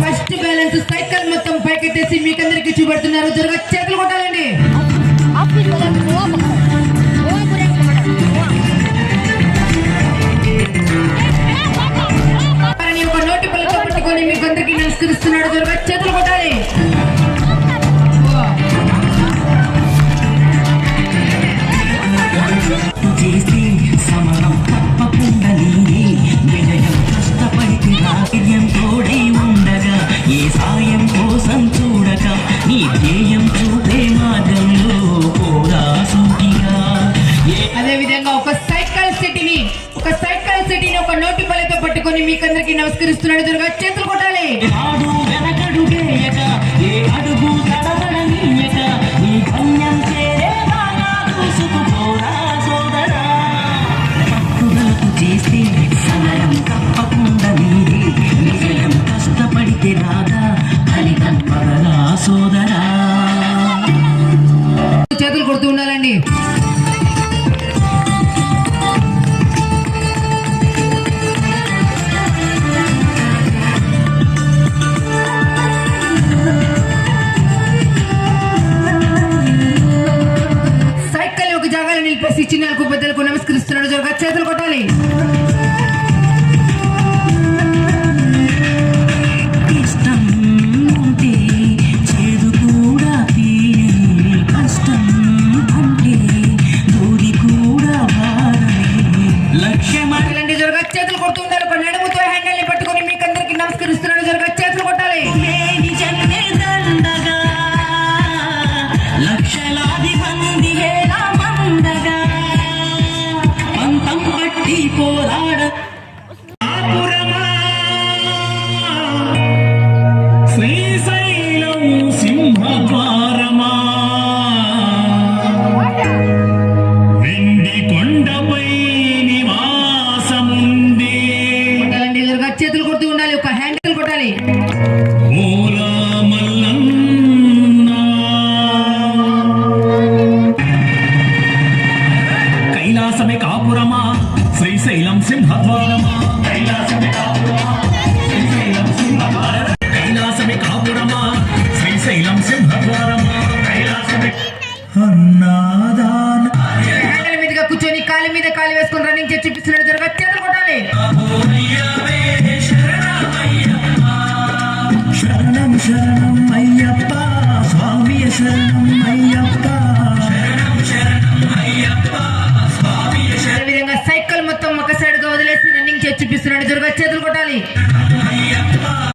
First balance cycle మొత్తం పైకెత్తేసి మీకందరికి చూపెడుతున్నారు. త్వరగా చేతులు కొట్టాలండి. ఒక నోటి పళ్ళతో పట్టుకొని మీకందరికి నమస్కరిస్తున్నాడు. త్వరగా చేతులు కొట్టాలి. ఒక నోటి పళ్ళతో పట్టుకొని మీకందరికి నమస్కరిస్తున్నాడు. త్వరగా చేతులు కొట్టాలి. కష్టపడితే రాదా ఫలితం పగలా సోదరా. చేతులు కొడుతూ ఉండాలండి. నిలిపేసి చిన్నలకు పెద్దలకు నమస్కరిస్తున్నాడు. త్వరగా చేతులు కొట్టాలి. ఇష్టం ఉంటే చేదు కూడా తీయని, కష్టం అంటే దూరి కూడా భారమే లక్ష్యమండి. త్వరగా చేతులు కొడుతూ ఉండాలి. ఒక నడుముతో హ్యాండిల్ ని పట్టుకొని మీకందరికి నమస్కరిస్తున్నాడు. త్వరగా చేతులు కొట్టాలి. లక్షలాది మంది పోరాడ శ్రీశైలం సింహద్వారమా, వెండి కొండపై నివాసముంది. చేతులు కొడుతూ ఉండాలి. ఒక హ్యాండిల్ కొట్టాలి. కైలాసమే కాపురమా శ్రీశైలం సింహద్వారమా, కైలాసమే కాపురమా శ్రీశైలం సింహద్వారమా, అన్నాదాన హ్యాండిల్ మీదగా కూర్చొని కాలి మీద కాలి వేసుకొని రన్నింగ్ చేసి చూపిస్తున్నాడు. త్వరగా చేతులు కొట్టాలి. శరణం శరణం అయ్యప్ప స్వామి, శరణం అయ్యప్ప, శరణం అయ్యప్ప స్వామి. సైకిల్ మొత్తం ఒక సైడ్ గా వదిలేసి రన్నింగ్ చేసి చూపిస్తున్నాడు. త్వరగా చేతులు కొట్టాలి.